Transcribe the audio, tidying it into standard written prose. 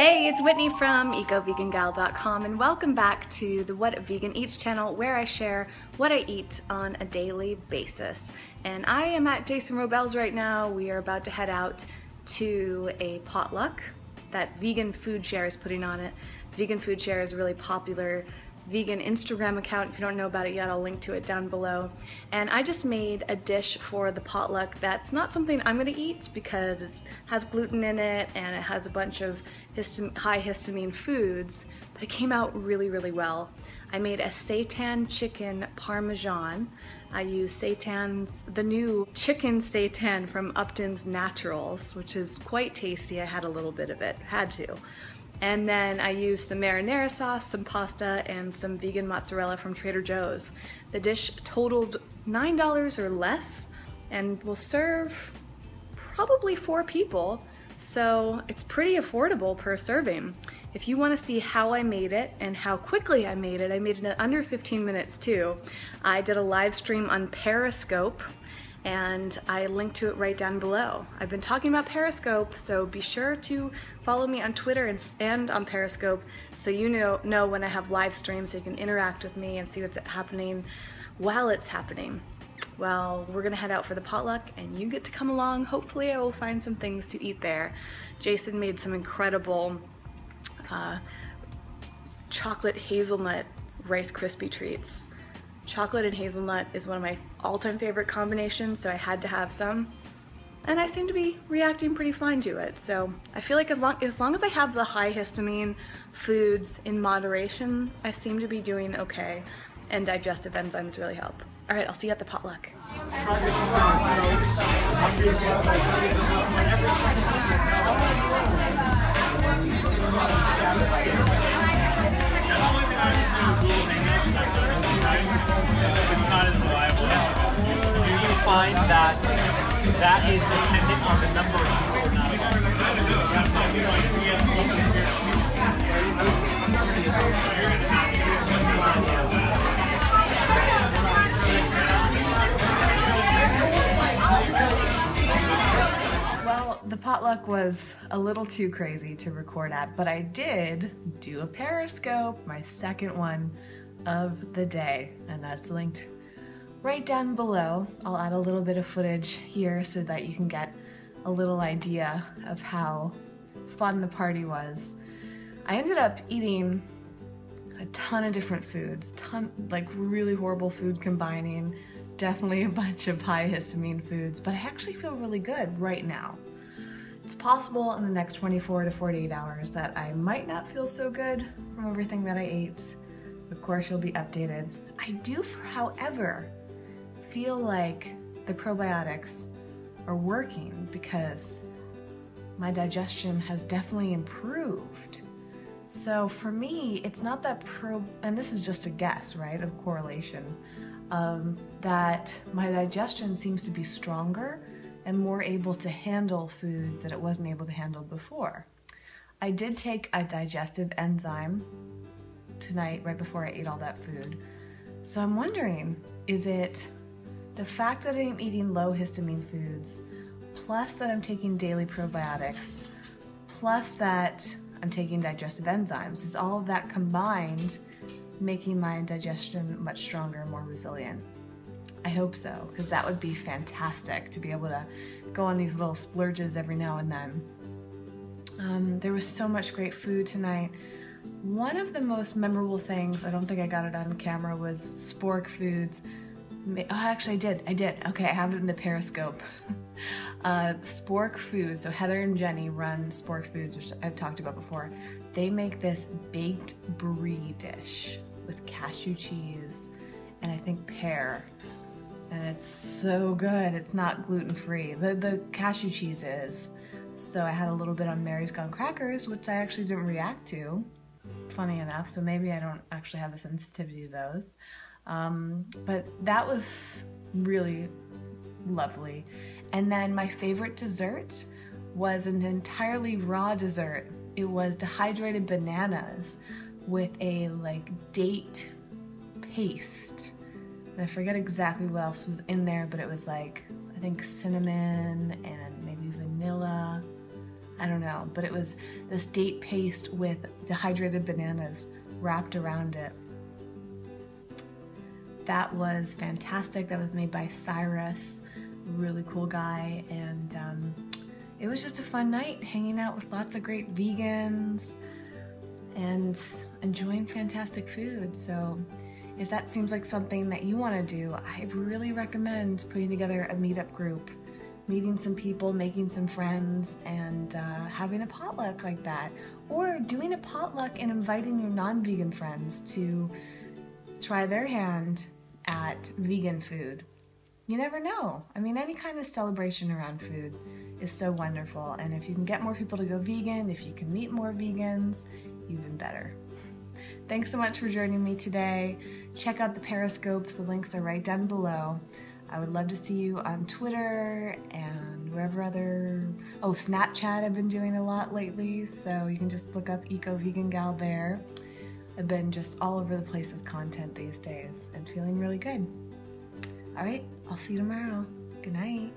Hey, it's Whitney from EcoVeganGal.com and welcome back to the What Vegan Eats channel, where I share what I eat on a daily basis. And I am at Jason Robel's right now. We are about to head out to a potluck that Vegan Food Share is putting on it. Vegan Food Share is a really popular vegan Instagram account. If you don't know about it yet, I'll link to it down below. And I just made a dish for the potluck that's not something I'm gonna eat because it has gluten in it and it has a bunch of high histamine foods, but it came out really, really well. I made a seitan chicken parmesan. I used the new chicken seitan from Upton's Naturals, which is quite tasty. I had a little bit of it, had to. And then I used some marinara sauce, some pasta, and some vegan mozzarella from Trader Joe's. The dish totaled $9 or less and will serve probably 4 people. So it's pretty affordable per serving. If you want to see how I made it and how quickly I made it in under 15 minutes too. I did a live stream on Periscope and I linked to it right down below. I've been talking about Periscope, so be sure to follow me on Twitter and on Periscope so you know when I have live streams, so you can interact with me and see what's happening while it's happening. Well, we're gonna head out for the potluck and you get to come along. Hopefully I will find some things to eat there. Jason made some incredible chocolate hazelnut Rice Krispie treats. Chocolate and hazelnut is one of my all-time favorite combinations, so I had to have some. And I seem to be reacting pretty fine to it. So I feel like as long as I have the high histamine foods in moderation, I seem to be doing okay. And digestive enzymes really help. All right, I'll see you at the potluck. Do you find that that is dependent on the number of Well, the potluck was a little too crazy to record at, but I did do a Periscope, my second one of the day, and that's linked right down below. I'll add a little bit of footage here so that you can get a little idea of how fun the party was. I ended up eating a ton of different foods, like really horrible food combining, definitely a bunch of high histamine foods, but I actually feel really good right now. It's possible in the next 24 to 48 hours that I might not feel so good from everything that I ate. Of course, you'll be updated. I do, however, feel like the probiotics are working because my digestion has definitely improved. So for me, it's not that and this is just a guess, right, of correlation, that my digestion seems to be stronger and more able to handle foods that it wasn't able to handle before. I did take a digestive enzyme tonight right before I ate all that food. So I'm wondering, is it the fact that I'm eating low histamine foods, plus that I'm taking daily probiotics, plus that I'm taking digestive enzymes, is all of that combined making my digestion much stronger, more resilient? I hope so, because that would be fantastic to be able to go on these little splurges every now and then. There was so much great food tonight. One of the most memorable things, I don't think I got it on camera, was Spork Foods. Oh, actually I did. Okay, I have it in the Periscope. Spork Foods, so Heather and Jenny run Spork Foods, which I've talked about before. They make this baked brie dish with cashew cheese and I think pear. And it's so good. It's not gluten-free. The cashew cheese is. So I had a little bit on Mary's Gone Crackers, which I actually didn't react to, funny enough, so maybe I don't actually have a sensitivity to those. But that was really lovely. And then my favorite dessert was an entirely raw dessert. It was dehydrated bananas with a date paste. And I forget exactly what else was in there, but it was I think cinnamon and maybe vanilla. I don't know, but it was this date paste with dehydrated bananas wrapped around it. That was fantastic. That was made by Cyrus, really cool guy, and it was just a fun night hanging out with lots of great vegans and enjoying fantastic food. So if that seems like something that you want to do, I really recommend putting together a meetup group, meeting some people, making some friends, and having a potluck like that. Or doing a potluck and inviting your non-vegan friends to try their hand at vegan food. You never know. I mean, any kind of celebration around food is so wonderful. And if you can get more people to go vegan, if you can meet more vegans, even better. Thanks so much for joining me today. Check out the Periscopes. The links are right down below. I would love to see you on Twitter and wherever other... Oh, Snapchat I've been doing a lot lately, so you can just look up Eco Vegan Gal there. I've been just all over the place with content these days and feeling really good. All right, I'll see you tomorrow. Good night.